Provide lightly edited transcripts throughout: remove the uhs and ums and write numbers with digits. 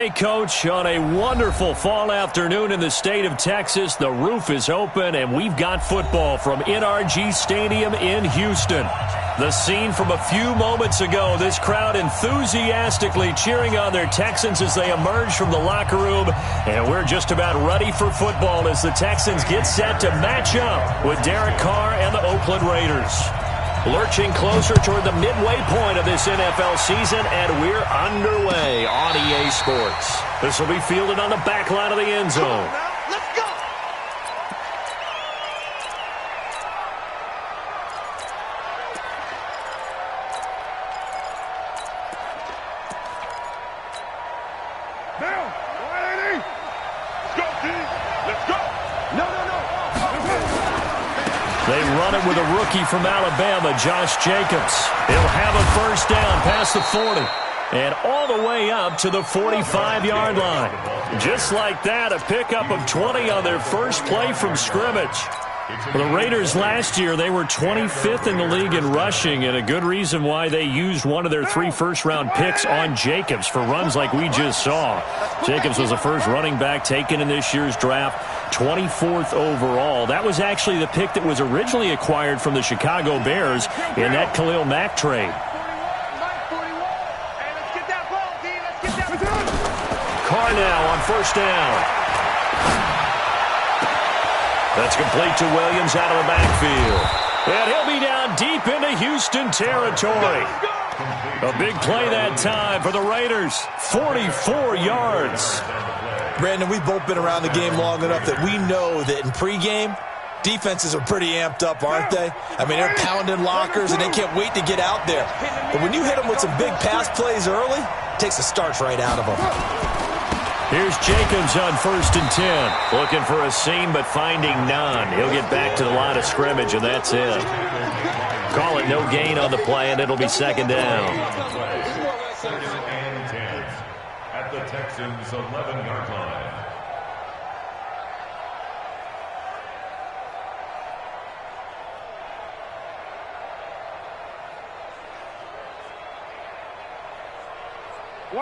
Hey, Coach, on a wonderful fall afternoon in the state of Texas, the roof is open, and we've got football from NRG Stadium in Houston. The scene from a few moments ago, this crowd enthusiastically cheering on their Texans as they emerge from the locker room, and we're just about ready for football as the Texans get set to match up with Derek Carr and the Oakland Raiders. Lurching closer toward the midway point of this NFL season, and we're underway on EA Sports. This will be fielded on the back line of the end zone. Let's go! Down! 180! Let's go, D! Let's go! No! They run it with a rookie from Alabama, Josh Jacobs. He'll have a first down past the 40 and all the way up to the 45-yard line. Just like that, a pickup of 20 on their first play from scrimmage. For the Raiders last year, they were 25th in the league in rushing, and a good reason why they used one of their 3 first-round picks on Jacobs for runs like we just saw. Jacobs was the first running back taken in this year's draft, 24th overall. That was actually the pick that was originally acquired from the Chicago Bears in that Khalil Mack trade. Carr now on first down. That's complete to Williams out of the backfield. And he'll be down deep into Houston territory. A big play that time for the Raiders. 44 yards. Brandon, we've both been around the game long enough that we know that in pregame, defenses are pretty amped up, aren't they? I mean, they're pounding lockers, and they can't wait to get out there. But when you hit them with some big pass plays early, it takes the starch right out of them. Here's Jacobs on first and 10. Looking for a seam, but finding none. He'll get back to the line of scrimmage, and that's it. Call it no gain on the play, and it'll be second down. Second and 10 at the Texans' 11-yard line.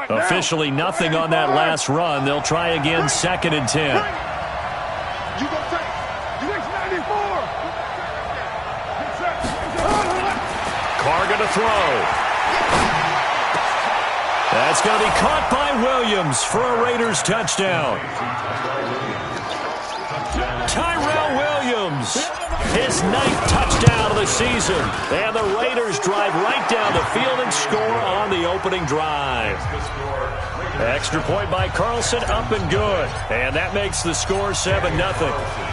Officially nothing on that last run. They'll try again, second and 10. You go take. You reach 94. Carr going to throw. That's going to be caught by Williams for a Raiders touchdown. Tyrell Williams, his 9th touchdown of the season. And the Raiders drive right down the field and score on the opening drive. Extra point by Carlson, up and good. And that makes the score 7-0.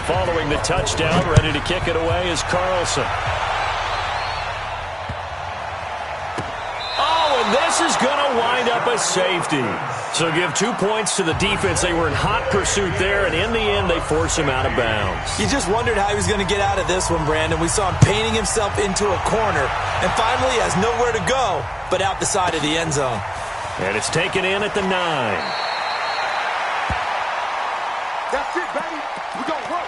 Following the touchdown, ready to kick it away is Carlson. This is going to wind up a safety. So give 2 points to the defense. They were in hot pursuit there, and in the end, they force him out of bounds. You just wondered how he was going to get out of this one, Brandon. We saw him painting himself into a corner, and finally has nowhere to go but out the side of the end zone. And it's taken in at the 9. That's it, baby. We gonna work.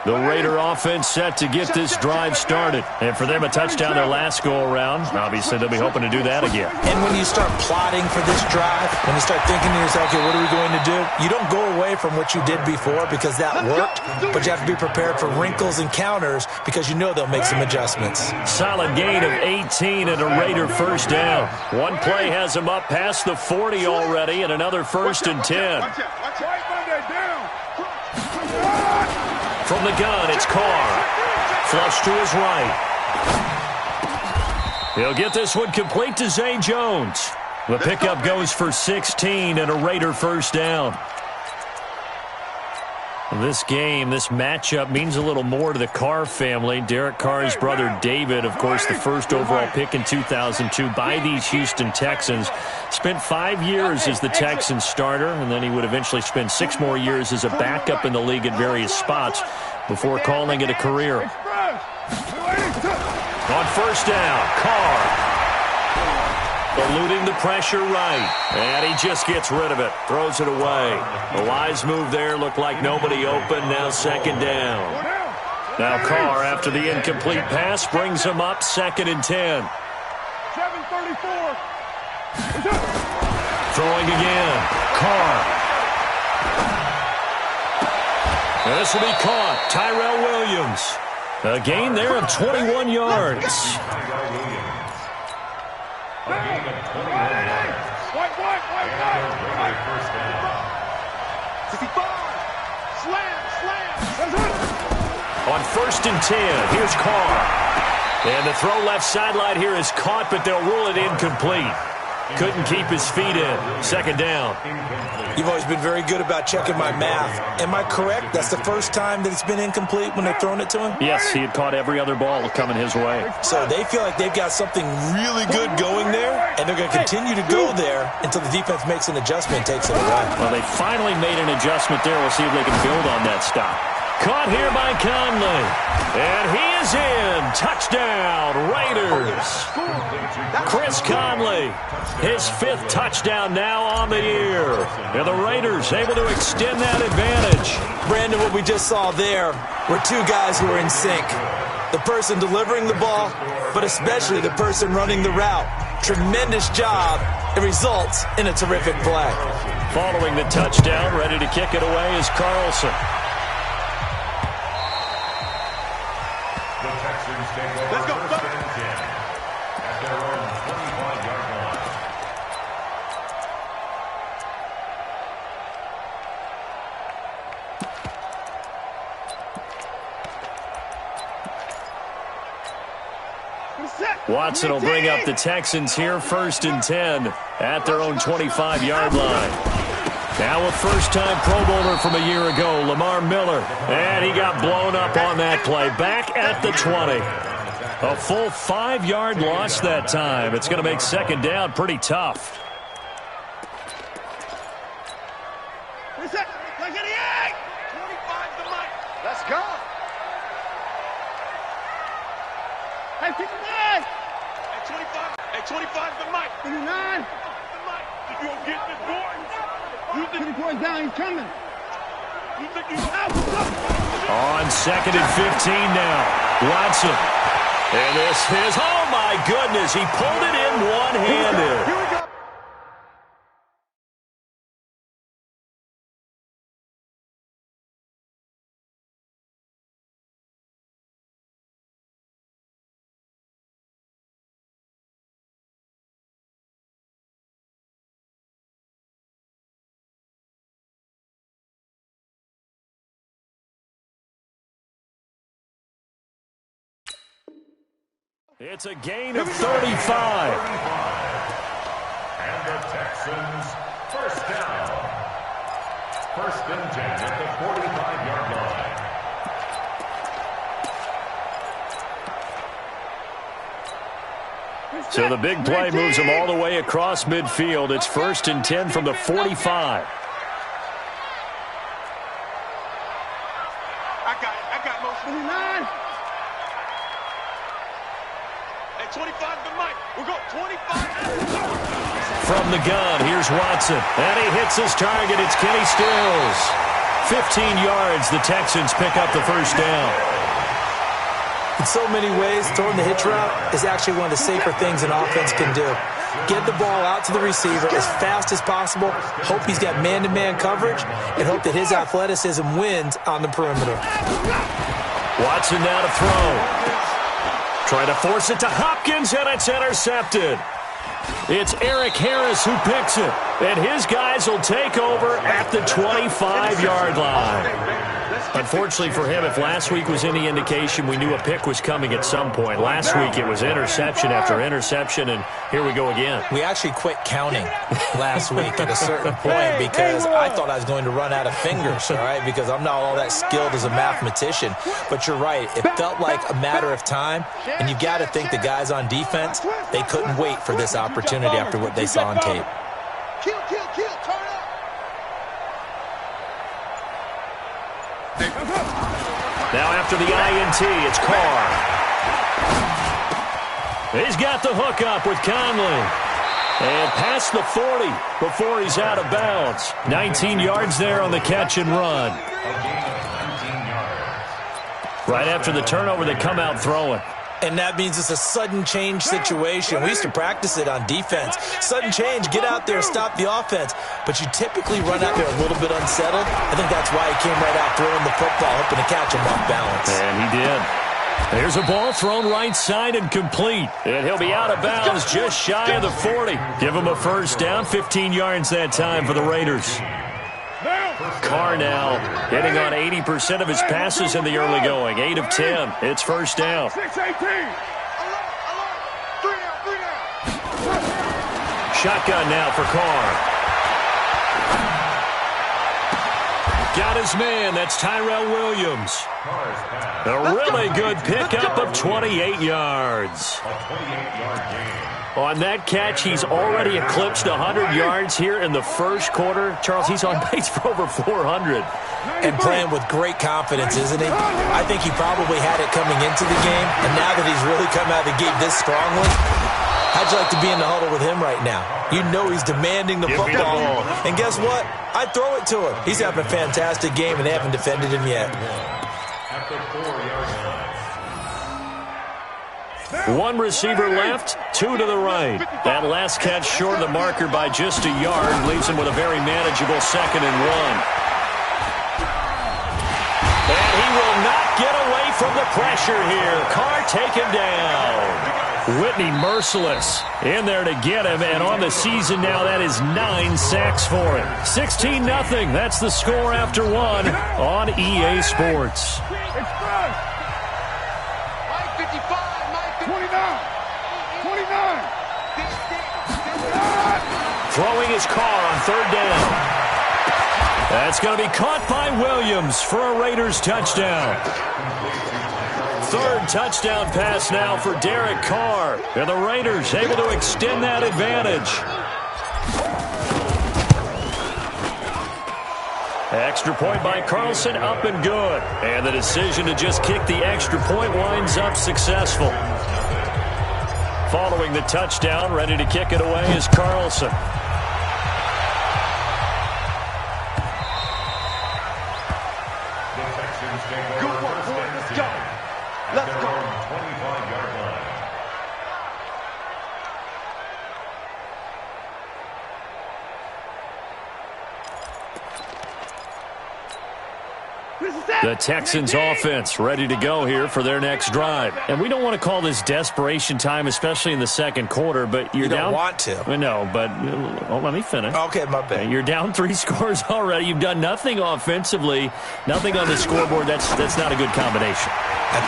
The Raider offense set to get this drive started. And for them, a touchdown their last go-around. Obviously, they'll be hoping to do that again. And when you start plotting for this drive, when you start thinking to yourself, okay, what are we going to do? You don't go away from what you did before because that worked, but you have to be prepared for wrinkles and counters because you know they'll make some adjustments. Solid gain of 18 and a Raider first down. One play has them up past the 40 already and another first and 10. From the gun, it's Carr. Flush to his right. He'll get this one complete to Zay Jones. The pickup goes for 16 and a Raider first down. This game, this matchup means a little more to the Carr family. Derek Carr's brother David, of course, the first overall pick in 2002 by these Houston Texans. Spent 5 years as the Texans starter, and then he would eventually spend 6 more years as a backup in the league at various spots before calling it a career. On first down, Carr. Eluding the pressure right. And he just gets rid of it. Throws it away. A wise move there. Looked like nobody open. Now second down. Now Carr, after the incomplete pass, brings him up 2nd and 10. 7:34. Throwing again. Carr. And this will be caught. Tyrell Williams. A gain there of 21 yards. On 1st and 10, here's Carr. And the throw left sideline here is caught, but they'll rule it incomplete. Couldn't keep his feet in. 2nd down. You've always been very good about checking my math. Am I correct? That's the first time that it's been incomplete when they're throwing it to him? Yes, he had caught every other ball coming his way. So they feel like they've got something really good going there, and they're going to continue to go there until the defense makes an adjustment and takes it away. Well, they finally made an adjustment there. We'll see if they can build on that stop. Caught here by Conley. And he is in. Touchdown, Raiders. Chris Conley, his 5th touchdown now on the year. And the Raiders able to extend that advantage. Brandon, what we just saw there were two guys who were in sync. The person delivering the ball, but especially the person running the route. Tremendous job. It results in a terrific play. Following the touchdown, ready to kick it away is Carlson. Let's go. At their own 25-yard line. Watson will bring up the Texans here, 1st and 10 at their own 25-yard line. Now a first-time Pro Bowler from a year ago, Lamar Miller. And he got blown up on that play. Back at the 20. A full 5-yard loss that time. It's going to make 2nd down pretty tough. Let's go. Hey, 59. Hey, 25. Hey, 25 the mic. 59. If you don't get this boy, you think the boy's down, he's coming. You think he's out. On 2nd and 15 now. Watson. And this is, oh my goodness, he pulled it in one-handed. Here we go. It's a gain of 35. And the Texans, 1st down. 1st and 10 at the 45-yard line. So the big play moves them all the way across midfield. It's 1st and 10 from the 45. I got most 29. 25 the mic. We'll go 25. From the gun, here's Watson. And he hits his target. It's Kenny Stills. 15 yards. The Texans pick up the 1st down. In so many ways, throwing the hitch route is actually one of the safer things an offense can do. Get the ball out to the receiver as fast as possible, hope he's got man-to-man coverage, and hope that his athleticism wins on the perimeter. Watson now to throw. Trying to force it to Hopkins, and it's intercepted. It's Eric Harris who picks it, and his guys will take over at the 25-yard line. Unfortunately for him, if last week was any indication, we knew a pick was coming at some point. Last week it was interception after interception, and here we go again. We actually quit counting last week at a certain point because I thought I was going to run out of fingers, all right, because I'm not all that skilled as a mathematician. But you're right. It felt like a matter of time, and you've got to think the guys on defense, they couldn't wait for this opportunity after what they saw on tape. Kill, turn up. Now after the INT, it's Carr. He's got the hook up with Conley. And past the 40 before he's out of bounds. 19 yards there on the catch and run. Right after the turnover, they come out throwing. And that means it's a sudden change situation. We used to practice it on defense. Sudden change, get out there, stop the offense. But you typically run out there a little bit unsettled. I think that's why he came right out throwing the football, hoping to catch him off balance. And he did. There's a ball thrown right side and complete. And he'll be out of bounds just shy of the 40. Give him a first down, 15 yards that time for the Raiders. Carr now hitting on 80% of his passes in the early going. 8 of 10. It's first down. 6-18. Shotgun now for Carr. Got his man. That's Tyrell Williams. A really good pickup of 28 yards. A 28-yard gain. On that catch, he's already eclipsed 100 yards here in the first quarter. Charles, he's on pace for over 400. And playing with great confidence, isn't he? I think he probably had it coming into the game, and now that he's really come out of the gate this strongly, how'd you like to be in the huddle with him right now? You know he's demanding the football. And guess what? I'd throw it to him. He's having a fantastic game, and they haven't defended him yet. At the 4-yard line. One receiver left, 2 to the right. That last catch short of the marker by just a yard leaves him with a very manageable 2nd and 1. And he will not get away from the pressure here. Carr taken down. Whitney merciless in there to get him, and on the season now that is 9 sacks for him. 16-0. That's the score after 1 on EA Sports. Throwing his Carr on 3rd down. That's going to be caught by Williams for a Raiders touchdown. 3rd touchdown pass now for Derek Carr. And the Raiders able to extend that advantage. Extra point by Carlson, up and good. And the decision to just kick the extra point winds up successful. Following the touchdown, ready to kick it away is Carlson. Let's go. 25-yard line. The Texans offense ready to go here for their next drive. And we don't want to call this desperation time, especially in the second quarter, but you're you down. Don't want to. No, but let me finish. Okay, my bad. You're down 3 scores already. You've done nothing offensively, nothing on the scoreboard. That's not a good combination. I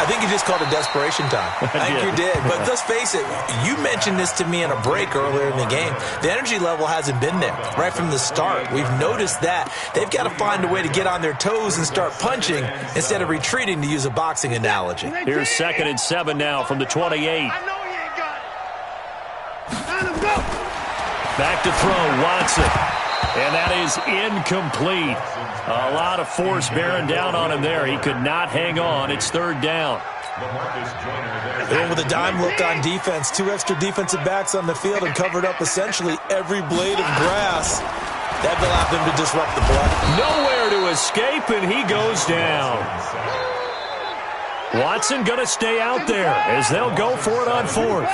think you just called it desperation time. I think you did. But let's face it, you mentioned this to me in a break earlier in the game. The energy level hasn't been there right from the start. We've noticed that. They've got to find a way to get on their toes and start punching instead of retreating, to use a boxing analogy. Here's 2nd and 7 now from the 28. I know he ain't got it. Let him go. Back to throw, Watson. And that is incomplete. A lot of force bearing down on him there. He could not hang on. It's 3rd down. And with a dime look on defense, 2 extra defensive backs on the field and covered up essentially every blade of grass. That allowed them to disrupt the play. Nowhere to escape, and he goes down. Watson going to stay out there as they'll go for it on 4th.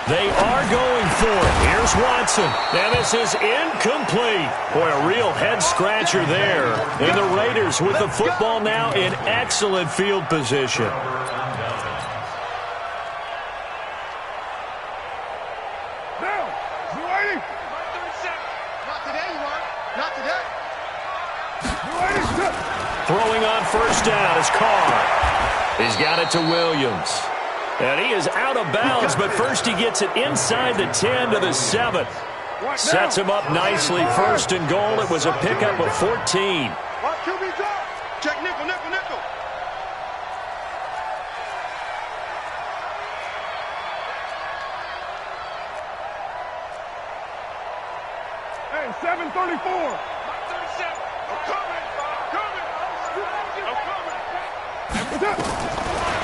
They are going for it. Here's Watson. And this is incomplete. Boy, a real head-scratcher there. And the Raiders with the football now in excellent field position. Throwing on 1st down is Carr. He's got it to Williams. And he is out of bounds, but first he gets it inside the 10 to the 7. Sets him up nicely. 1st and goal. It was a pickup of 14. Check nickel, nickel, nickel. Hey, 734.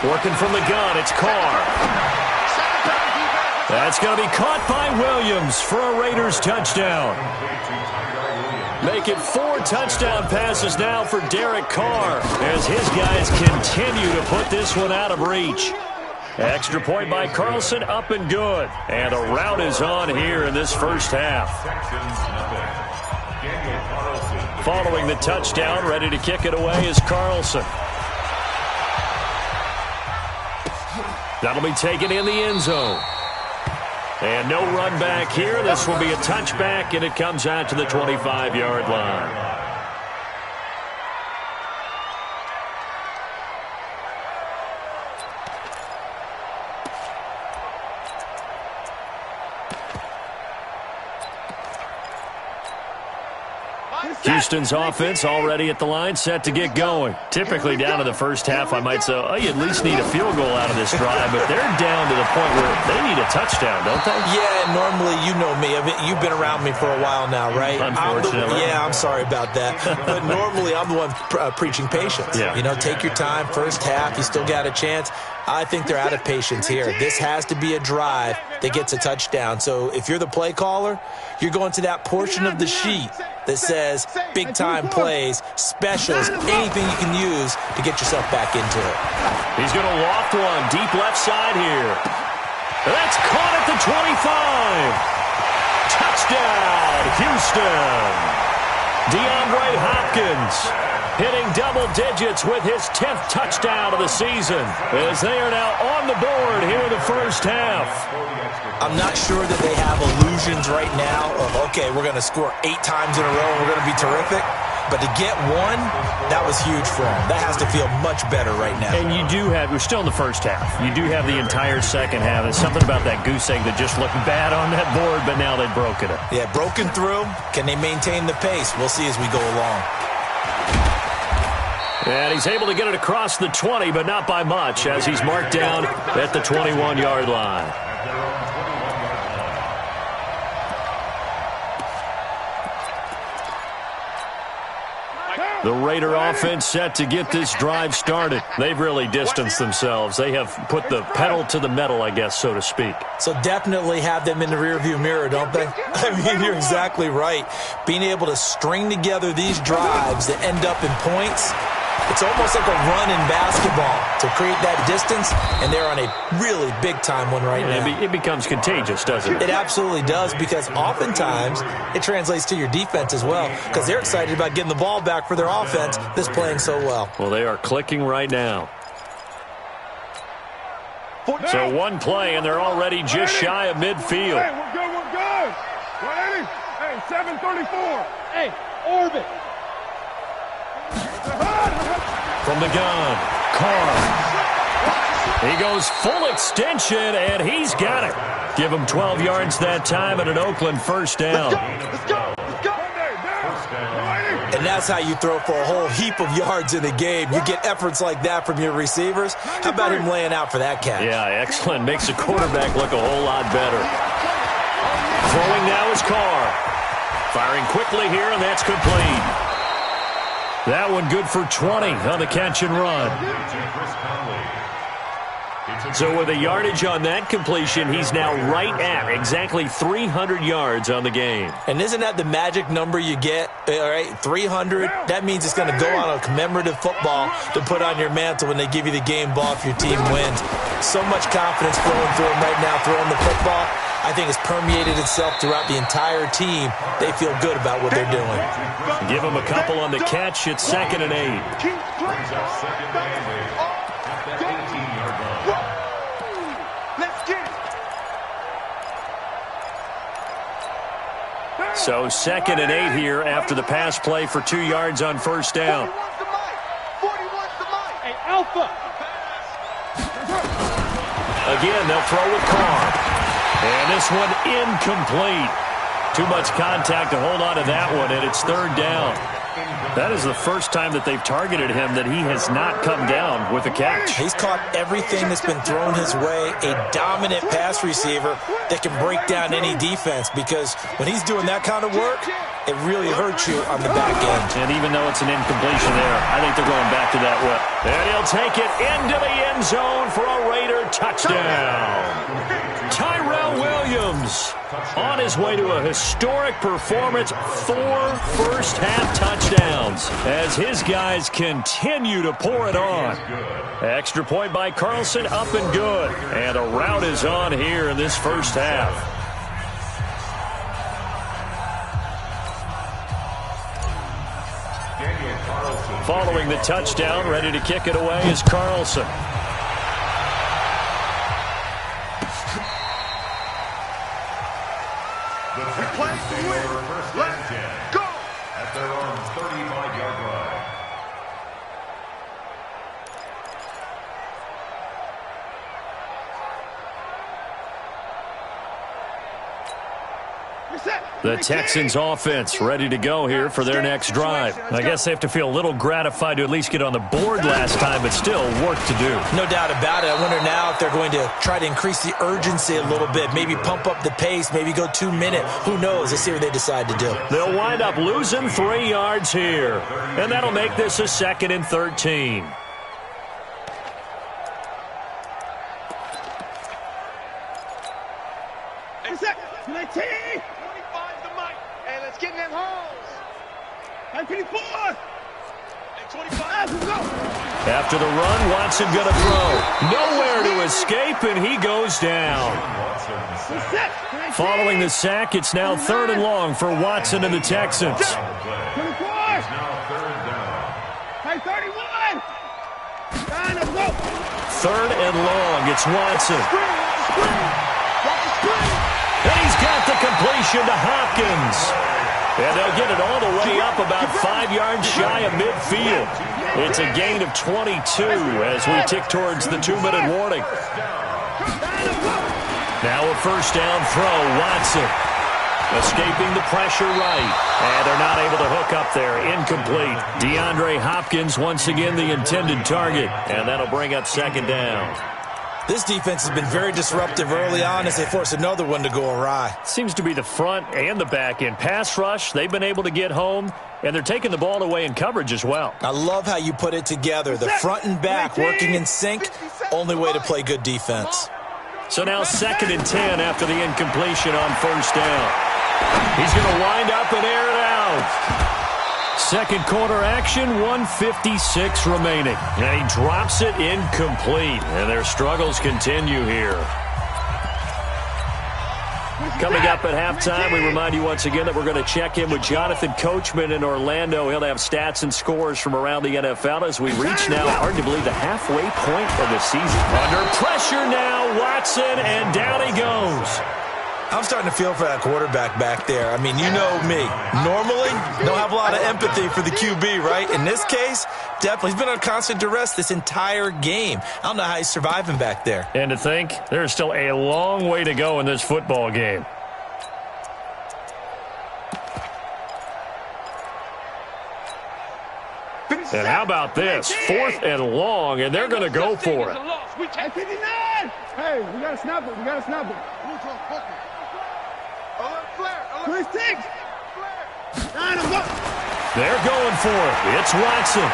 Working from the gun, it's Carr. That's going to be caught by Williams for a Raiders touchdown. Make it 4 touchdown passes now for Derek Carr as his guys continue to put this one out of reach. Extra point by Carlson, up and good. And a rout is on here in this first half. Following the touchdown, ready to kick it away is Carlson. That'll be taken in the end zone. And no run back here. This will be a touchback, and it comes out to the 25-yard line. Houston's offense already at the line, set to get going. Typically down to the first half, I might say, oh, you at least need a field goal out of this drive, but they're down to the point where they need a touchdown, don't they? Yeah, normally, you know me. I mean, you've been around me for a while now, right? Unfortunately. I'm sorry about that. But normally, I'm the one preaching patience. Yeah. You know, take your time, first half, you still got a chance. I think they're out of patience here. This has to be a drive that gets a touchdown. So if you're the play caller, you're going to that portion of the sheet that says big-time plays, specials, anything you can use to get yourself back into it. He's going to loft one deep left side here. That's caught at the 25. Touchdown, Houston. DeAndre Hopkins hitting double digits with his 10th touchdown of the season as they are now on the board here in the first half. I'm not sure that they have illusions right now of, okay, we're going to score 8 times in a row and we're going to be terrific. But to get one, that was huge for them. That has to feel much better right now. And you do have, we're still in the first half. You do have the entire second half. There's something about that goose egg that just looked bad on that board, but now they've broken it. Yeah, broken through. Can they maintain the pace? We'll see as we go along. And he's able to get it across the 20, but not by much, as he's marked down at the 21-yard line. The Raider offense set to get this drive started. They've really distanced themselves. They have put the pedal to the metal, I guess, so to speak. So definitely have them in the rearview mirror, don't they? I mean, you're exactly right. Being able to string together these drives that end up in points, it's almost like a run in basketball to create that distance, and they're on a really big-time one right now. It becomes contagious, doesn't it? It absolutely does, because oftentimes it translates to your defense as well, because they're excited about getting the ball back for their offense that's playing so well. Well, they are clicking right now. So one play, and they're already just shy of midfield. Hey, we're good, we're good. Ready? Hey, 734. Hey, orbit. From the gun, Carr. He goes full extension, and he's got it. Give him 12 yards that time and an Oakland first down. Let's go. And that's how you throw for a whole heap of yards in the game. You get efforts like that from your receivers. How about him laying out for that catch? Yeah, excellent. Makes the quarterback look a whole lot better. Throwing now is Carr. Firing quickly here, and that's complete. That one good for 20 on the catch and run. So with a yardage on that completion, he's now right at exactly 300 yards on the game. And isn't that the magic number you get? All right, 300. That means it's going to go on a commemorative football to put on your mantle when they give you the game ball if your team wins. So much confidence flowing through him right now, throwing the football. I think it's permeated itself throughout the entire team. They feel good about what they're doing. Give him a couple on the catch. It's 2nd and 8. So 2nd and 8 here after the pass play for 2 yards on first down. 41's the mic. Hey, Alpha. Again, they'll throw with Carr. And this one incomplete. Too much contact to hold on to that one, and it's 3rd down. That is the first time that they've targeted him that he has not come down with a catch. He's caught everything that's been thrown his way, a dominant pass receiver that can break down any defense, because when he's doing that kind of work, it really hurts you on the back end. And even though it's an incompletion there, I think they're going back to that whip. And he'll take it into the end zone for a Raider touchdown. Tyrell Williams on his way to a historic performance, 4 first-half touchdowns as his guys continue to pour it on. Extra point by Carlson, up and good. And a rout is on here in this first half. Following the touchdown, ready to kick it away is Carlson. Let's go! At their own 35-yard line. The Texans offense ready to go here for their next drive. I guess they have to feel a little gratified to at least get on the board last time, but still work to do. No doubt about it. I wonder now if they're going to try to increase the urgency a little bit, maybe pump up the pace, maybe go 2-minute. Who knows? Let's see what they decide to do. They'll wind up losing 3 yards here, and that'll make this a 2nd and 13. After the run, Watson gonna throw. Nowhere to escape, and he goes down. Following the sack, it's now 3rd and long for Watson and the Texans. 24. 31. 3rd and long, it's Watson. And he's got the completion to Hopkins. And they'll get it all the way up about 5 yards shy of midfield. It's a gain of 22 as we tick towards the 2-minute warning. Now a first down throw, Watson. Escaping the pressure right. And they're not able to hook up there. Incomplete. DeAndre Hopkins once again the intended target. And that'll bring up 2nd down. This defense has been very disruptive early on as they force another one to go awry. Seems to be the front and the back end. Pass rush, they've been able to get home, and they're taking the ball away in coverage as well. I love how you put it together. The front and back working in sync, only way to play good defense. So now 2nd and 10 after the incompletion on first down. He's going to wind up and air it out. Second quarter action, 1:56 remaining. And he drops it incomplete. And their struggles continue here. Coming up at halftime, we remind you once again that we're going to check in with Jonathan Coachman in Orlando. He'll have stats and scores from around the NFL as we reach now, hard to believe, the halfway point of the season. Under pressure now, Watson, and down he goes. I'm starting to feel for that quarterback back there. I mean, you know me. Normally, don't have a lot of empathy for the QB, right? In this case, definitely. He's been on constant duress this entire game. I don't know how he's surviving back there. And to think, there's still a long way to go in this football game. And how about this? 4th and long, and they're going to go for it. Hey, we got to snap it. We got to snap it. They're going for it. It's Watson.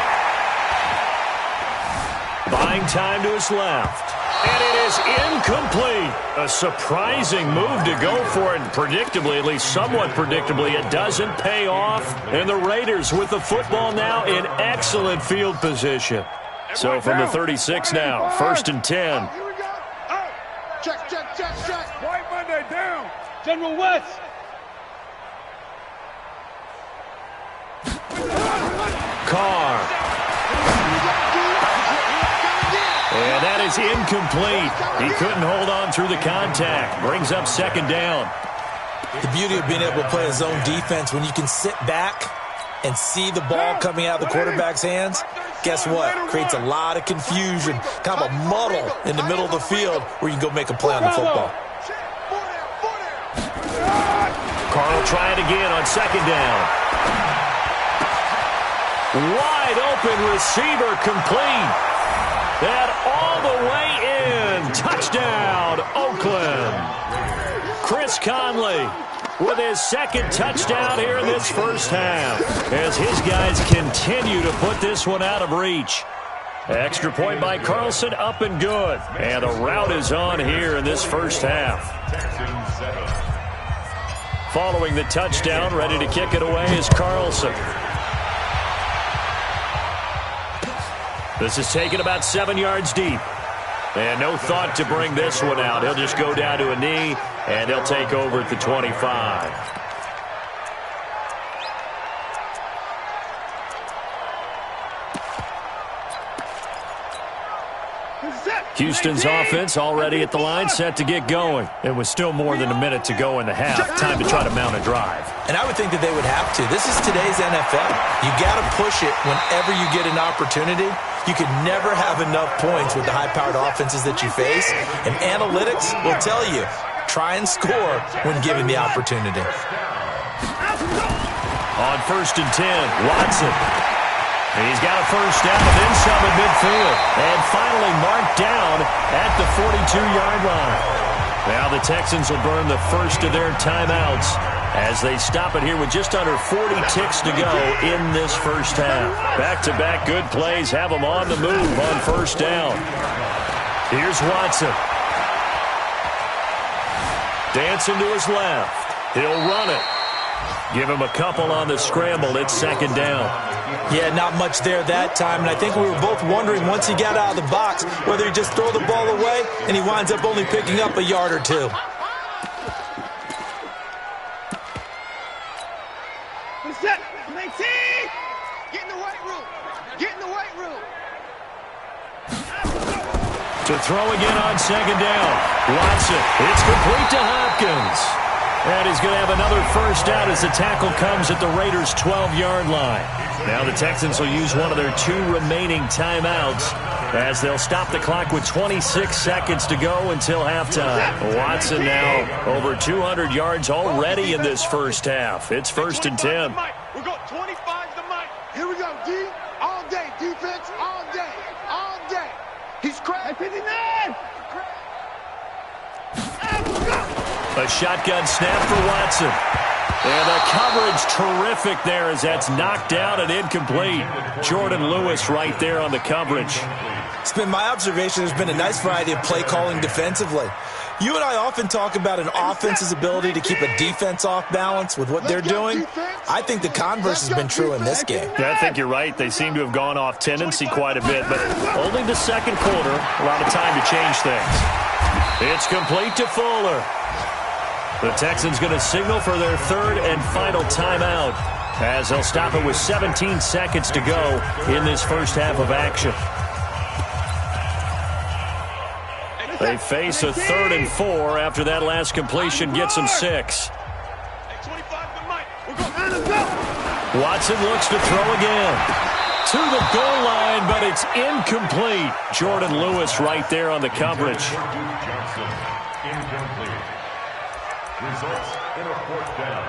Buying time to his left. And it is incomplete. A surprising move to go for it. And predictably, at least somewhat predictably, it doesn't pay off. And the Raiders with the football now in excellent field position. So from the 36 now, 1st and 10. Check. White Monday down. General West. Carr. And that is incomplete. He couldn't hold on through the contact. Brings up 2nd down. The beauty of being able to play a zone defense, when you can sit back and see the ball coming out of the quarterback's hands, guess what? Creates a lot of confusion, kind of a muddle in the middle of the field where you can go make a play on the football. Carr will try it again on 2nd down. Wide open receiver complete. That all the way in. Touchdown, Oakland. Chris Conley with his second touchdown here in this first half, as his guys continue to put this one out of reach. Extra point by Carlson, up and good. And the rout is on here in this first half. Following the touchdown, ready to kick it away is Carlson. This is taken about 7 yards deep. And no thought to bring this one out. He'll just go down to a knee, and he'll take over at the 25. Houston's offense already at the line, set to get going. It was still more than a minute to go in the half. Time to try to mount a drive. And I would think that they would have to. This is today's NFL. You got to push it whenever you get an opportunity. You can never have enough points with the high-powered offenses that you face. And analytics will tell you, try and score when given the opportunity. On 1st and 10, Watson. He's got a first down and then some at midfield. And finally marked down at the 42-yard line. Now the Texans will burn the first of their timeouts as they stop it here with just under 40 ticks to go in this first half. Back-to-back good plays have them on the move on first down. Here's Watson. Dancing to his left. He'll run it. Give him a couple on the scramble. It's second down. Yeah, not much there that time, and I think we were both wondering once he got out of the box whether he'd just throw the ball away, and he winds up only picking up a yard or two. Set. Get in the weight room. Get in the weight room. To throw again on second down. Watson. It's complete to Hopkins. And he's going to have another first down as the tackle comes at the Raiders' 12-yard line. Now the Texans will use one of their 2 remaining timeouts as they'll stop the clock with 26 seconds to go until halftime. Watson now over 200 yards already in this first half. It's 1st and 10. We're going 25 to Mike. Here we go, D. All day. Defense all day. All day. He's cracked. 59. A shotgun snap for Watson. And the coverage terrific there as that's knocked down and incomplete. Jordan Lewis right there on the coverage. It's been my observation there's been a nice variety of play calling defensively. You and I often talk about an offense's ability to keep a defense off balance with what they're doing. I think the converse has been true in this game. Yeah, I think you're right. They seem to have gone off tendency quite a bit, but only the second quarter, a lot of time to change things. It's complete to Fuller. The Texans going to signal for their 3rd and final timeout as they'll stop it with 17 seconds to go in this first half of action. They face a 3rd and 4 after that last completion gets them 6. Watson looks to throw again. To the goal line, but it's incomplete. Jordan Lewis right there on the coverage. Johnson, incomplete. Results in a 4th down.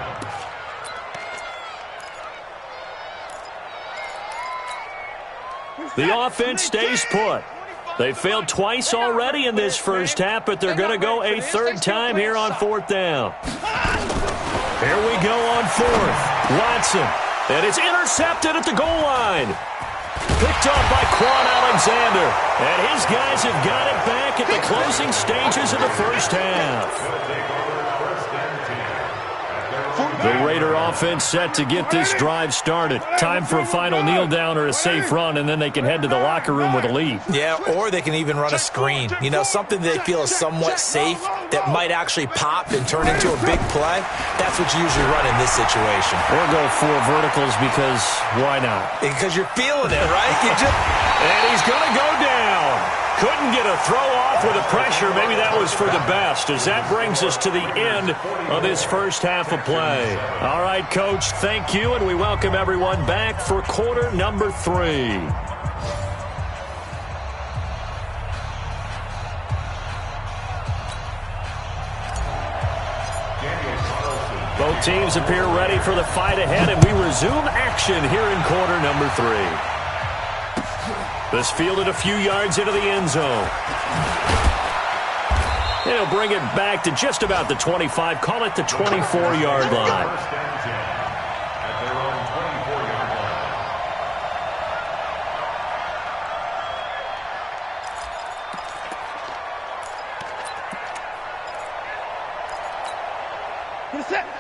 The offense stays put. They failed twice already in this first half, but they're going to go a 3rd time here on 4th down. Here we go on 4th. Watson. And it's intercepted at the goal line. Picked off by Quan Alexander. And his guys have got it back at the closing stages of the first half. The Raider offense set to get this drive started. Time for a final kneel down or a safe run, and then they can head to the locker room with a lead. Yeah, or they can even run a screen. You know, something they feel is somewhat safe that might actually pop and turn into a big play. That's what you usually run in this situation. Or go 4 verticals because why not? Because you're feeling it, right? And he's going to go down. Couldn't get a throw off with the pressure. Maybe that was for the best, as that brings us to the end of this first half of play. All right, Coach, thank you, and we welcome everyone back for quarter number 3. Both teams appear ready for the fight ahead, and we resume action here in quarter number 3. This fielded a few yards into the end zone. And he'll bring it back to just about the 25. Call it the 24-yard line. First and 10 at their own 24-yard line.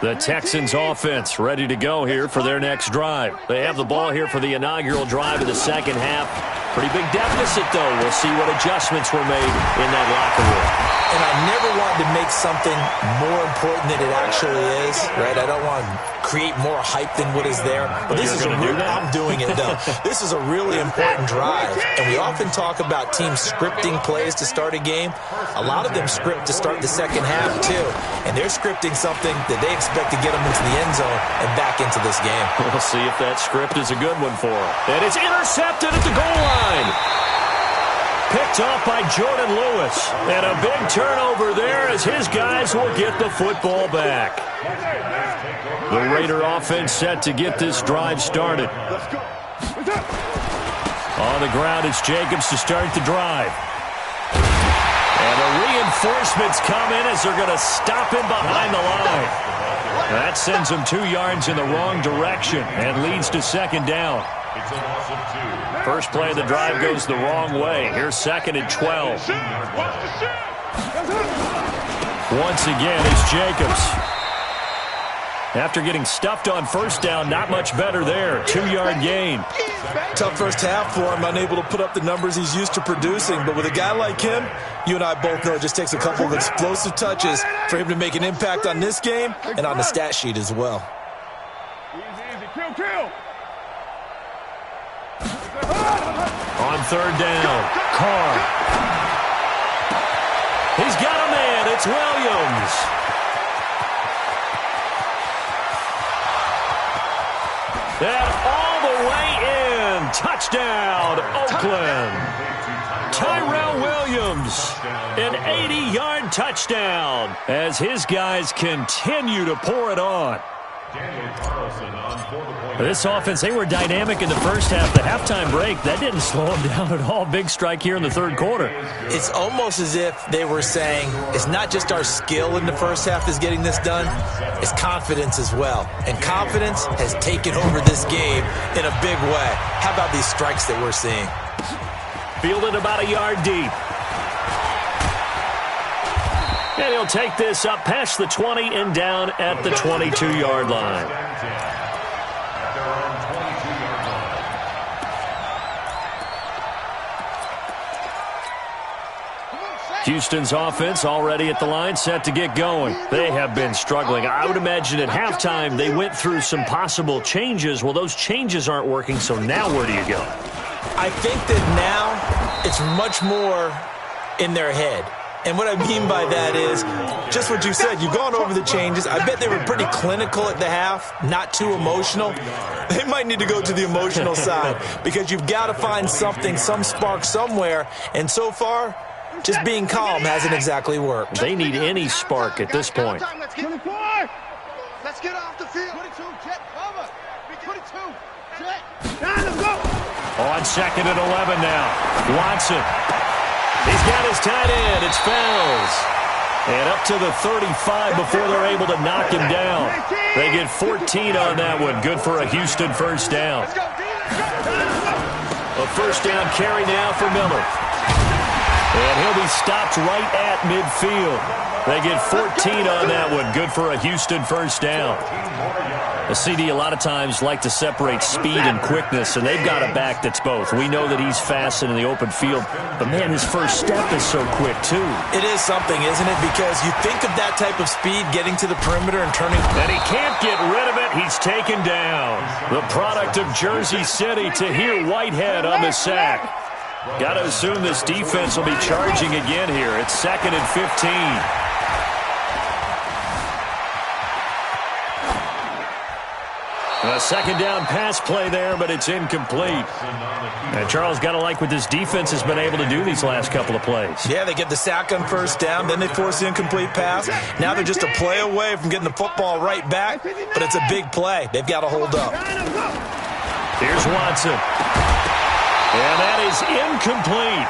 The Texans offense ready to go here for their next drive. They have the ball here for the inaugural drive of the second half. Pretty big deficit, though. We'll see what adjustments were made in that locker room. And I never wanted to make something more important than it actually is, right? I don't want to create more hype than what is there. But this is I'm doing it, though. This is a really important drive. And we often talk about teams scripting plays to start a game. A lot of them script to start the second half, too. And they're scripting something that they expect to get them into the end zone and back into this game. We'll see if that script is a good one for them. And it's intercepted at the goal line. Picked off by Jordan Lewis. And a big turnover there as his guys will get the football back. The Raider offense set to get this drive started. On the ground, it's Jacobs to start the drive. And the reinforcements come in as they're going to stop him behind the line. That sends him 2 yards in the wrong direction and leads to second down. It's a loss of 2. First play of the drive goes the wrong way. Here's second and 12. Once again, it's Jacobs. After getting stuffed on first down, not much better there. 2-yard gain. Tough first half for him, unable to put up the numbers he's used to producing. But with a guy like him, you and I both know it just takes a couple of explosive touches for him to make an impact on this game and on the stat sheet as well. Easy. Kill. On third down, Carr. He's got a man. It's Williams. And all the way in. Touchdown, Oakland. Tyrell Williams, an 80-yard touchdown as his guys continue to pour it on. This offense, they were dynamic in the first half. The halftime break, that didn't slow them down at all. Big strike here in the third quarter. It's almost as if they were saying, it's not just our skill in the first half that's getting this done, it's confidence as well. And confidence has taken over this game in a big way. How about these strikes that we're seeing? Fielded about a yard deep. And he'll take this up past the 20 and down at the 22-yard line. Houston's offense already at the line, set to get going. They have been struggling. I would imagine at halftime they went through some possible changes. Well, those changes aren't working, so now where do you go? I think that now it's much more in their head. And what I mean by that is just what you said. You've gone over the changes. I bet they were pretty clinical at the half, not too emotional. They might need to go to the emotional side because you've got to find something, some spark somewhere. And so far, just being calm hasn't exactly worked. They need any spark at this point. 24. Let's get off the field. 22, jet cover. 22, jet. Now let's go. On second and 11 now. Watson. He's got his tight end. It's Fells. And up to the 35 before they're able to knock him down. They get 14 on that one. Good for a Houston first down. A first down carry now for Miller. And he'll be stopped right at midfield. They get 14 on that one. Good for a Houston first down. The CD a lot of times like to separate speed and quickness, and they've got a back that's both. We know that he's fast and in the open field, but, man, his first step is so quick, too. It is something, isn't it? Because you think of that type of speed getting to the perimeter and turning. And he can't get rid of it. He's taken down. The product of Jersey City to hear Whitehead on the sack. Got to assume this defense will be charging again here. It's second and 15. A second down pass play there, but it's incomplete. And Charles, got to like what this defense has been able to do these last couple of plays. Yeah, they get the sack on first down, then they force the incomplete pass. Now they're just a play away from getting the football right back, but it's a big play. They've got to hold up. Here's Watson. And that is incomplete.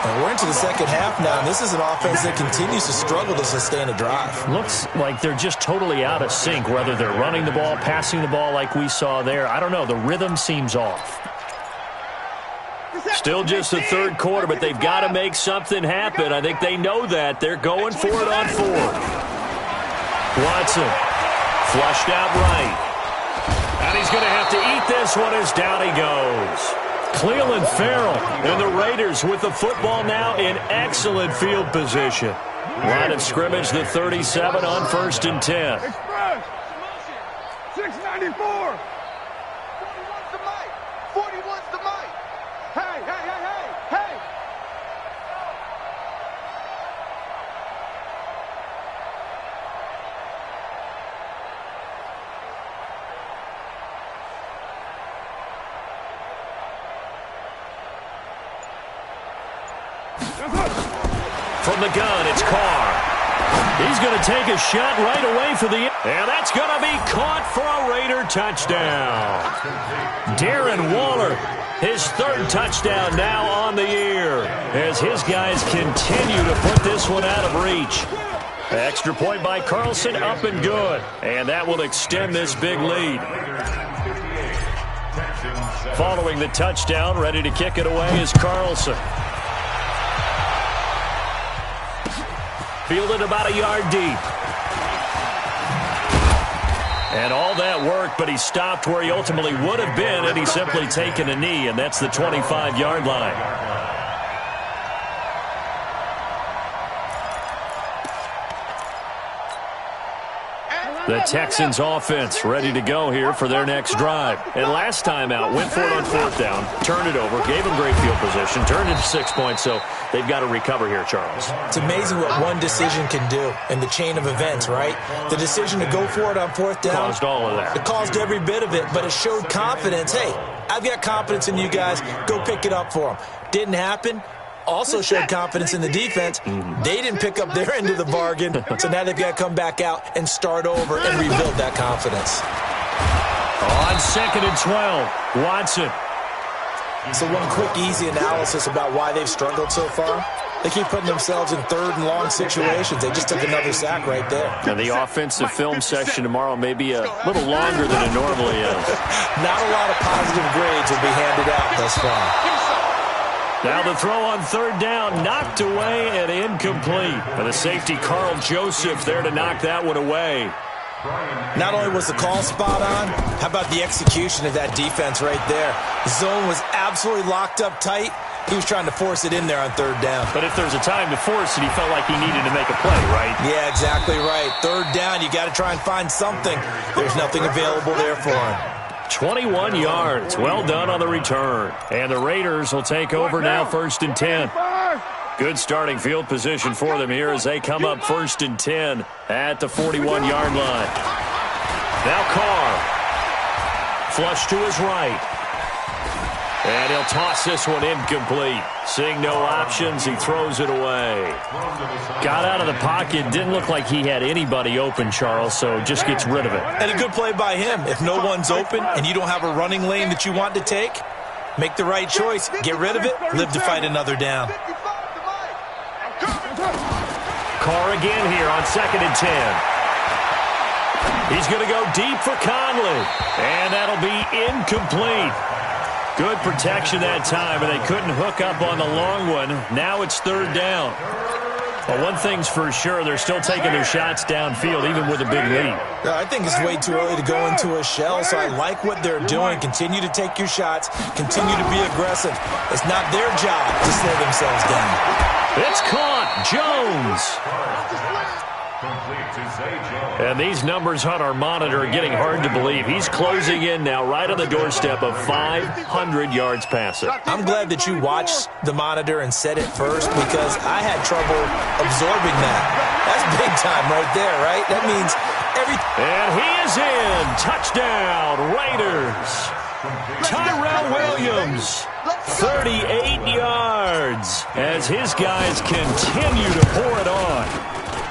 And we're into the second half now, and this is an offense that continues to struggle to sustain a drive. Looks like they're just totally out of sync, whether they're running the ball, passing the ball like we saw there. I don't know. The rhythm seems off. Still just the third quarter, but they've got to make something happen. I think they know that. They're going for it on fourth. Watson flushed out right. And he's going to have to eat this one as down he goes. Cleveland Farrell and the Raiders with the football now in excellent field position. Line of scrimmage, the 37 on 1st and 10. Express. 694. 41's the mic. 41's the mic. Hey, hey, hey, hey, hey. From the gun, it's Carr. He's going to take a shot right away for the... And that's going to be caught for a Raider touchdown. Darren Waller, his third touchdown now on the year, as his guys continue to put this one out of reach. Extra point by Carlson, up and good. And that will extend this big lead. Following the touchdown, ready to kick it away is Carlson. Fielded about a yard deep. And all that work, but he stopped where he ultimately would have been had he simply taken a knee, and that's the 25-yard line. The Texans offense ready to go here for their next drive. And last time out, went for it on fourth down, turned it over, gave them great field position, turned it to 6 points, so they've got to recover here, Charles. It's amazing what one decision can do in the chain of events, right? The decision to go for it on fourth down. Caused all of that. It caused every bit of it, but it showed confidence. Hey, I've got confidence in you guys. Go pick it up for them. Didn't happen. Also showed confidence in the defense. They didn't pick up their end of the bargain, so now they've got to come back out and start over and rebuild that confidence. On 2nd and 12, Watson. So one quick, easy analysis about why they've struggled so far. They keep putting themselves in third and long situations. They just took another sack right there. And the offensive film session tomorrow may be a little longer than it normally is. Not a lot of positive grades will be handed out thus far. Now the throw on third down, knocked away and incomplete. And the safety, Carl Joseph, there to knock that one away. Not only was the call spot on, how about the execution of that defense right there? The zone was absolutely locked up tight. He was trying to force it in there on third down. But if there's a time to force it, he felt like he needed to make a play, right? Yeah, exactly right. Third down, you got to try and find something. There's nothing available there for him. 21 yards. Well done on the return. And the Raiders will take over now 1st and 10. Good starting field position for them here as they come up 1st and 10 at the 41-yard line. Now Carr. Flush to his right. And he'll toss this one incomplete. Seeing no options, he throws it away. Got out of the pocket. Didn't look like he had anybody open, Charles, so just gets rid of it. And a good play by him. If no one's open and you don't have a running lane that you want to take, make the right choice. Get rid of it. Live to fight another down. Carr again here on 2nd and 10. He's going to go deep for Conley. And that'll be incomplete. Good protection that time, and they couldn't hook up on the long one. Now it's third down. But one thing's for sure, they're still taking their shots downfield, even with a big lead. I think it's way too early to go into a shell, so I like what they're doing. Continue to take your shots. Continue to be aggressive. It's not their job to slow themselves down. It's caught. Jones. And these numbers on our monitor are getting hard to believe. He's closing in now right on the doorstep of 500 yards passing. I'm glad that you watched the monitor and said it first because I had trouble absorbing that. That's big time right there, right? That means everything. And he is in. Touchdown, Raiders. Tyrell Williams, 38 yards as his guys continue to pour it on.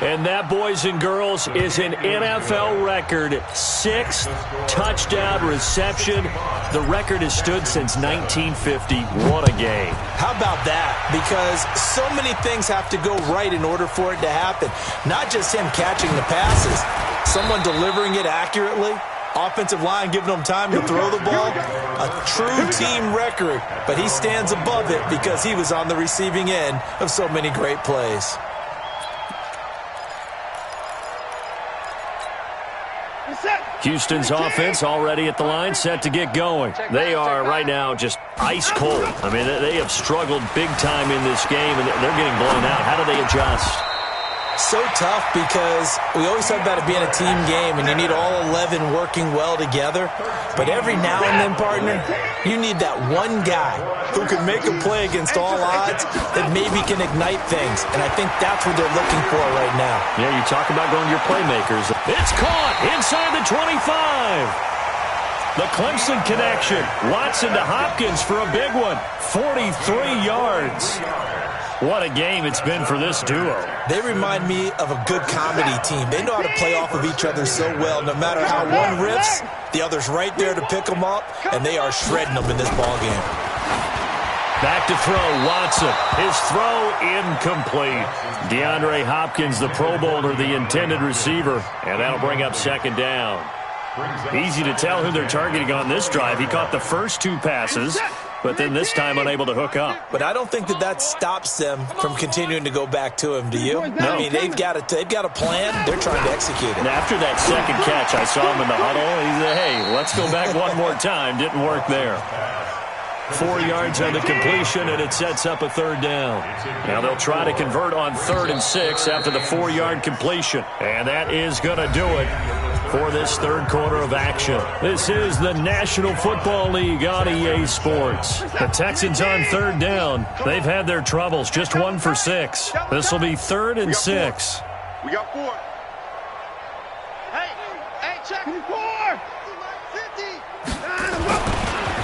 And that, boys and girls, is an NFL record 6th touchdown reception. The record has stood since 1950. What a game. How about that? Because so many things have to go right in order for it to happen. Not just him catching the passes, someone delivering it accurately, offensive line giving him time to throw the ball. A true team record, but he stands above it because he was on the receiving end of so many great plays. Houston's offense already at the line, set to get going. They are right now just ice cold. I mean, they have struggled big time in this game, and they're getting blown out. How do they adjust? So tough because we always talk about it being a team game, and you need all 11 working well together. But every now and then, partner, you need that one guy who can make a play against all odds that maybe can ignite things. And I think that's what they're looking for right now. Yeah, you talk about going to your playmakers. It's caught inside the 25. The Clemson connection. Watson to Hopkins for a big one. 43 yards. What a game it's been for this duo. They remind me of a good comedy team. They know how to play off of each other so well. No matter how one riffs, the other's right there to pick them up, and they are shredding them in this ballgame. Back to throw, Watson. His throw incomplete. DeAndre Hopkins, the Pro Bowler, the intended receiver, and that'll bring up second down. Easy to tell who they're targeting on this drive. He caught the first 2 passes, but then this time unable to hook up. But I don't think that stops them from continuing to go back to him, do you? No. I mean, they've got a plan. They're trying to execute it. And after that second catch, I saw him in the huddle. He said, hey, let's go back one more time. Didn't work there. 4 yards on the completion, and it sets up a third down. Now they'll try to convert on 3rd and 6 after the 4-yard completion. And that is going to do it for this third quarter of action. This is the National Football League on EA Sports. The Texans on 3rd down. They've had their troubles, just 1 for 6. This will be 3rd and 6. We got 4. Hey, check 4. 50.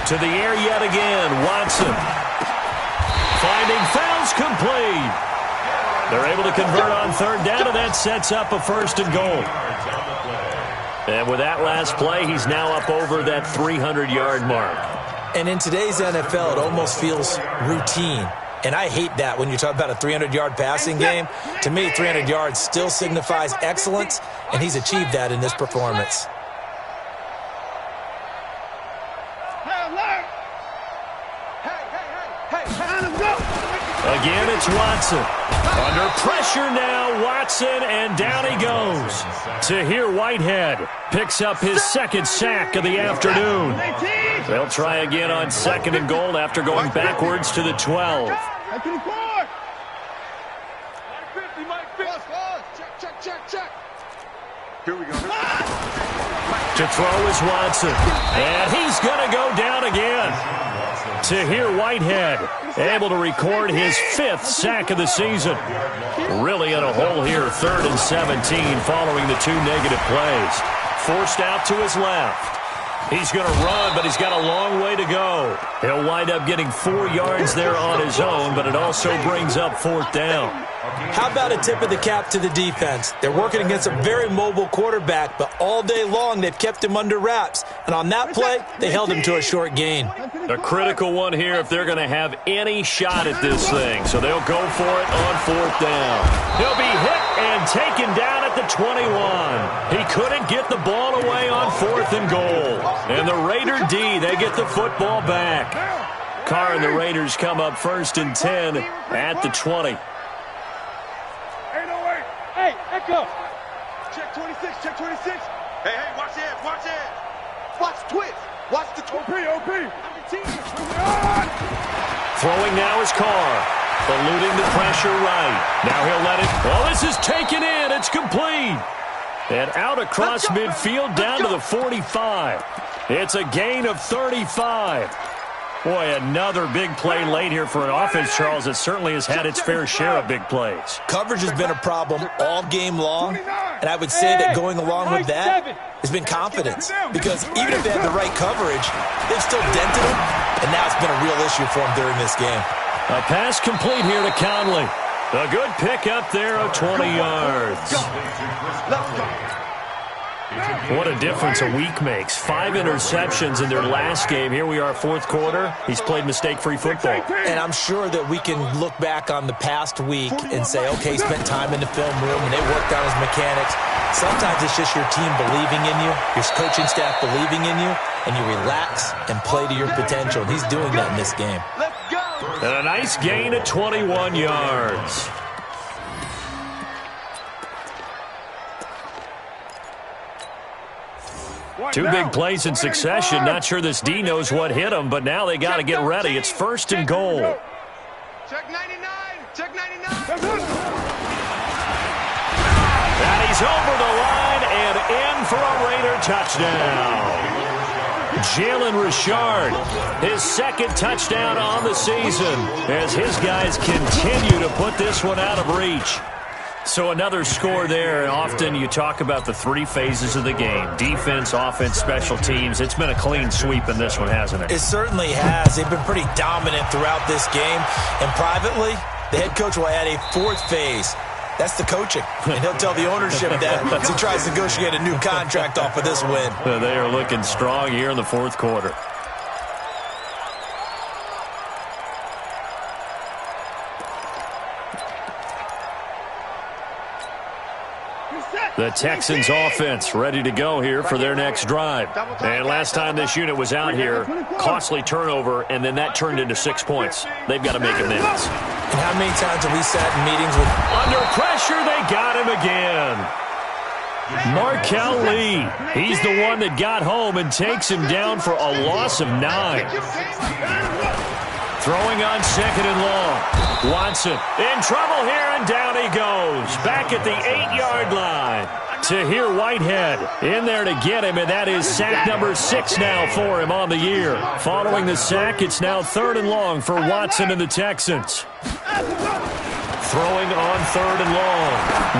To the air yet again, Watson. Finding fouls complete. They're able to convert on 3rd down, and that sets up a 1st and goal. And with that last play, he's now up over that 300-yard mark. And in today's NFL, it almost feels routine. And I hate that when you talk about a 300-yard passing game. To me, 300 yards still signifies excellence, and he's achieved that in this performance. Again, it's Watson. Under pressure now, Watson, and down he goes. Tahir Whitehead picks up his 2nd sack of the afternoon. They'll try again on 2nd and goal after going backwards to the 12. Here we go. To throw is Watson. And he's going to go down again. Tahir Whitehead able to record his 5th sack of the season. Really in a hole here, 3rd and 17 following the 2 negative plays. Forced out to his left. He's going to run, but he's got a long way to go. He'll wind up getting 4 yards there on his own, but it also brings up 4th down. How about a tip of the cap to the defense? They're working against a very mobile quarterback, but all day long they've kept him under wraps. And on that play, they held him to a short gain. A critical one here if they're going to have any shot at this thing. So they'll go for it on 4th down. He'll be hit and taken down at the 21. He couldn't get the ball away on 4th and goal. And the Raider D, they get the football back. Carr and the Raiders come up 1st and 10 at the 20. Hey, Echo. Check 26, check 26. Hey, watch the edge, watch the edge. Watch twist. Watch the twist. OP. Throwing now is Carr. Eluding the pressure right. Now he'll let it. Well, this is taken in. It's complete. And out across midfield down to the 45. It's a gain of 35. Boy, another big play late here for an offense, Charles, that certainly has had its fair share of big plays. Coverage has been a problem all game long, and I would say that going along with that has been confidence. Because even if they had the right coverage, they've still dented them, and now it's been a real issue for them during this game. A pass complete here to Conley. A good pick up there of 20 yards. What a difference a week makes. 5 interceptions in their last game. Here we are, fourth quarter. He's played mistake-free football. And I'm sure that we can look back on the past week and say, okay, he spent time in the film room and they worked on his mechanics. Sometimes it's just your team believing in you, your coaching staff believing in you, and you relax and play to your potential. And he's doing that in this game. And a nice gain of 21 yards. Two big plays in succession. Not sure this D knows what hit him, but now they got to get ready. It's first and goal. Check 99. Check 99. And he's over the line and in for a Raider touchdown. Jalen Richard, his second touchdown on the season as his guys continue to put this one out of reach. So another score there. Often you talk about the 3 phases of the game. Defense, offense, special teams. It's been a clean sweep in this one, hasn't it? It certainly has. They've been pretty dominant throughout this game. And privately, the head coach will add a 4th phase. That's the coaching. And he'll tell the ownership that as he tries to negotiate a new contract off of this win. They are looking strong here in the fourth quarter. The Texans offense ready to go here for their next drive. And last time this unit was out here, costly turnover, and then that turned into 6 points. They've got to make amends. And how many times have we sat in meetings with... Under pressure, they got him again. Markel Lee, he's the one that got home and takes him down for a loss of 9. Throwing on second and long. Watson in trouble here, and down he goes. Back at the 8-yard line. Tahir Whitehead in there to get him, and that is sack number 6 now for him on the year. Following the sack, it's now 3rd and long for Watson and the Texans. Throwing on 3rd and long.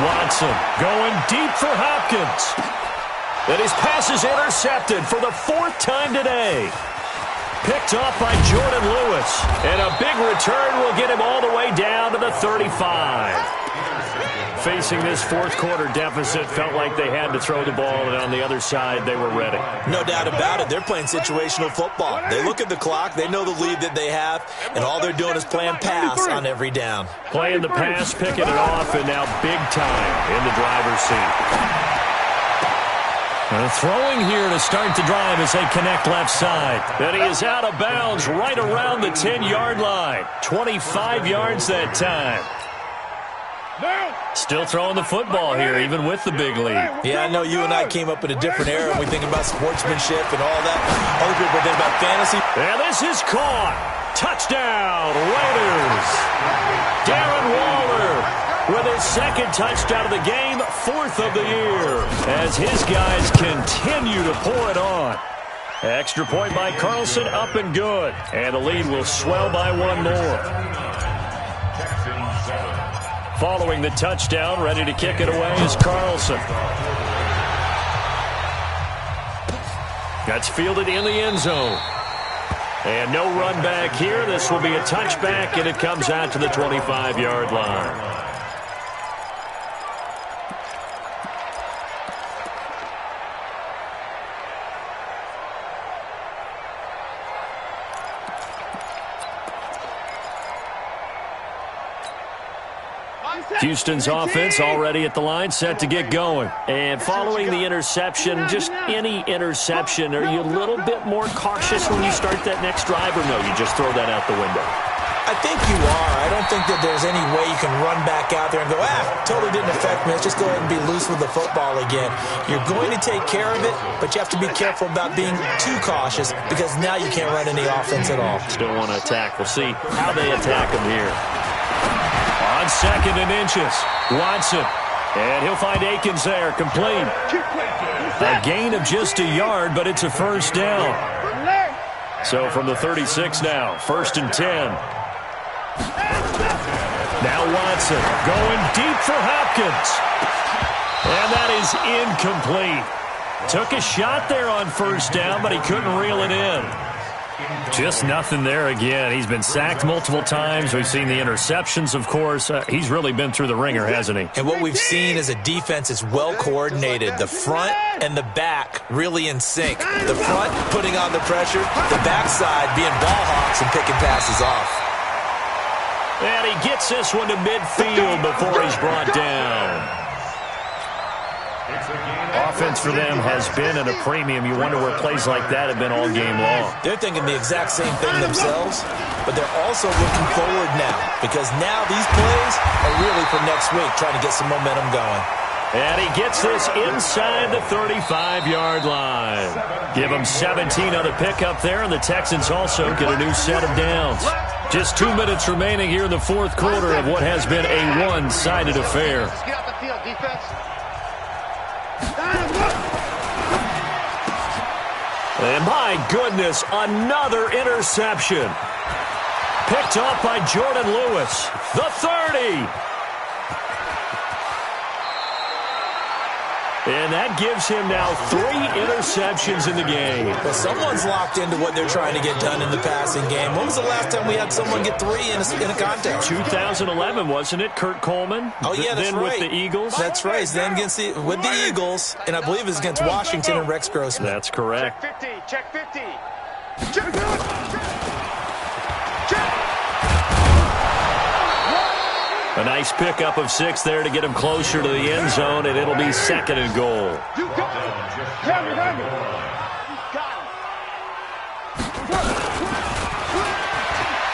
Watson going deep for Hopkins. And his pass is intercepted for the 4th time today. Picked off by Jordan Lewis. And a big return will get him all the way down to the 35. Facing this fourth quarter deficit, felt like they had to throw the ball, and on the other side, they were ready. No doubt about it. They're playing situational football. They look at the clock, they know the lead that they have, and all they're doing is playing pass on every down. Playing the pass, picking it off, and now big time in the driver's seat. And throwing here to start the drive as they connect left side. And he is out of bounds right around the 10-yard line. 25 yards that time. Still throwing the football here, even with the big lead. Yeah, I know you and I came up in a different era when we think about sportsmanship and all that. Other people think about fantasy. And this is caught. Touchdown, Raiders. Darren Waller with his second touchdown of the game, 4th of the year, as his guys continue to pour it on. Extra point by Carlson, up and good. And the lead will swell by 1 more. Following the touchdown, ready to kick it away is Carlson. That's fielded in the end zone. And no run back here. This will be a touchback, and it comes out to the 25-yard line. Houston's offense already at the line, set to get going. And following the interception, just any interception, are you a little bit more cautious when you start that next drive, or no, you just throw that out the window? I think you are. I don't think that there's any way you can run back out there and go, totally didn't affect me. Let's just go ahead and be loose with the football again. You're going to take care of it, but you have to be careful about being too cautious because now you can't run any offense at all. Still want to attack. We'll see how they attack him here. On 2nd and inches, Watson. And he'll find Akins there, complete. A gain of just a yard, but it's a first down. So from the 36 now, 1st and 10. Now Watson going deep for Hopkins. And that is incomplete. Took a shot there on 1st down, but he couldn't reel it in. Just nothing there again. He's been sacked multiple times. We've seen the interceptions, of course. He's really been through the ringer, hasn't he? And what we've seen is a defense is well coordinated. The front and the back really in sync. The front putting on the pressure, the backside being ball hawks and picking passes off. And he gets this one to midfield before he's brought down. Offense for them has been at a premium. You wonder where plays like that have been all game long. They're thinking the exact same thing themselves, but they're also looking forward now because now these plays are really for next week, trying to get some momentum going. And he gets this inside the 35-yard line. Give him 17 on the pickup there, and the Texans also get a new set of downs. Just 2 minutes remaining here in the fourth quarter of what has been a one-sided affair. Get off the field, defense. And my goodness, another interception. Picked off by Jordan Lewis. The 30. And that gives him now 3 interceptions in the game. Well, someone's locked into what they're trying to get done in the passing game. When was the last time we had someone get 3 in a contest? 2011, wasn't it? Kurt Coleman? Oh, yeah, that's then right. With the Eagles? That's right. Then with the Eagles, and I believe it was against Washington and Rex Grossman. That's correct. Check 50. A nice pickup of 6 there to get him closer to the end zone, and it'll be 2nd and goal.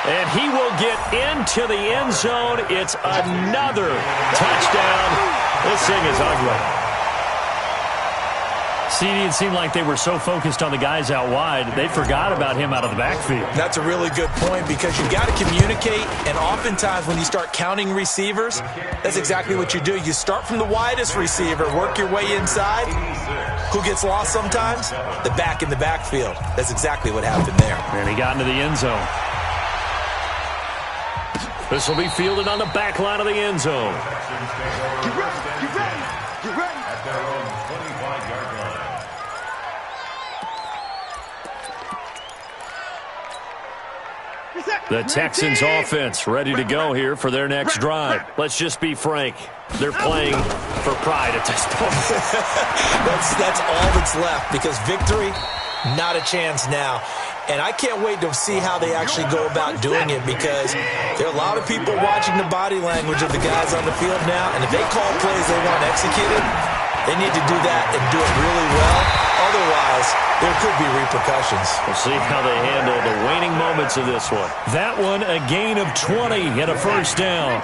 And he will get into the end zone. It's another touchdown. This thing is ugly. See, it seemed like they were so focused on the guys out wide, they forgot about him out of the backfield. That's a really good point because you've got to communicate, and oftentimes when you start counting receivers, that's exactly what you do. You start from the widest receiver, work your way inside. Who gets lost sometimes? The back in the backfield. That's exactly what happened there. And he got into the end zone. This will be fielded on the back line of the end zone. Get ready. At their own 25-yard line. The Texans offense ready to go here for their next drive. Let's just be frank. They're playing for pride at this point. That's all that's left because victory, not a chance now. And I can't wait to see how they actually go about doing it because there are a lot of people watching the body language of the guys on the field now. And if they call plays they want executed, they need to do that and do it really well. Otherwise, there could be repercussions. We'll see how they handle the waning moments of this one. That one, a gain of 20 and a first down.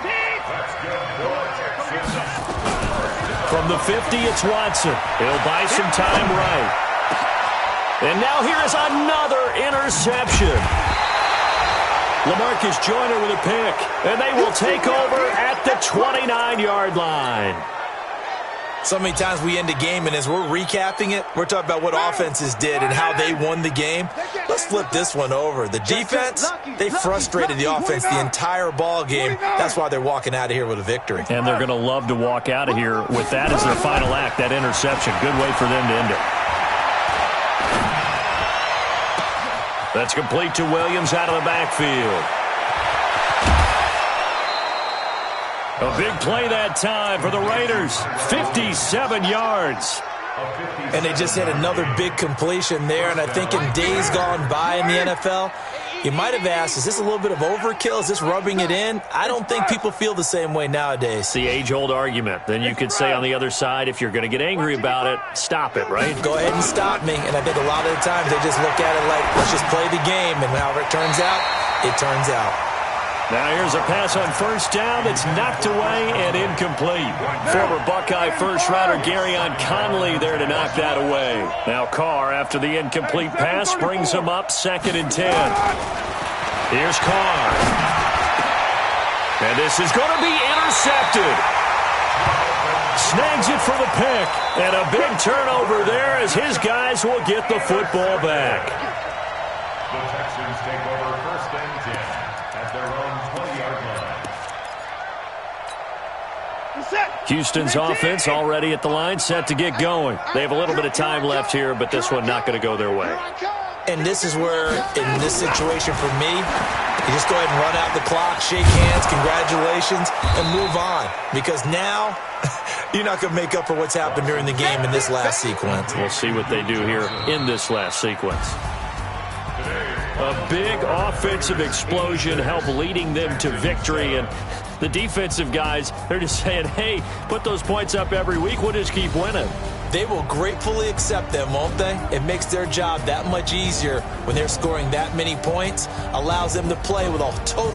From the 50, it's Watson. He'll buy some time right. And now here is another interception. LaMarcus Joyner with a pick. And they will take over at the 29-yard line. So many times we end a game, and as we're recapping it, we're talking about what offenses did and how they won the game. Let's flip this one over. The defense, they frustrated the offense the entire ball game. That's why they're walking out of here with a victory. And they're going to love to walk out of here with that as their final act, that interception. Good way for them to end it. That's complete to Williams out of the backfield. A big play that time for the Raiders. 57 yards. And they just had another big completion there. And I think in days gone by in the NFL, you might have asked, is this a little bit of overkill? Is this rubbing it in? I don't think people feel the same way nowadays. It's the age-old argument. Then you could say on the other side, if you're going to get angry about it, stop it, right? Go ahead and stop me. And I think a lot of the times they just look at it like, let's just play the game. And however it turns out, it turns out. Now here's a pass on first down that's knocked away and incomplete. Former Buckeye first-rounder Garyon Conley there to knock that away. Now Carr, after the incomplete pass, brings him up 2nd and 10. Here's Carr. And this is going to be intercepted. Snags it for the pick. And a big turnover there as his guys will get the football back. The Texans take over 1st and 10 at their own 20-yard line. Houston's offense already at the line, set to get going. They have a little bit of time left here, but this one not going to go their way. And this is where, in this situation for me, you just go ahead and run out the clock, shake hands, congratulations, and move on. Because now, you're not going to make up for what's happened during the game in this last sequence. We'll see what they do here in this last sequence. A big offensive explosion helped leading them to victory. And the defensive guys, they're just saying, hey, put those points up every week. We'll just keep winning. They will gratefully accept them, won't they? It makes their job that much easier when they're scoring that many points, allows them to play with a total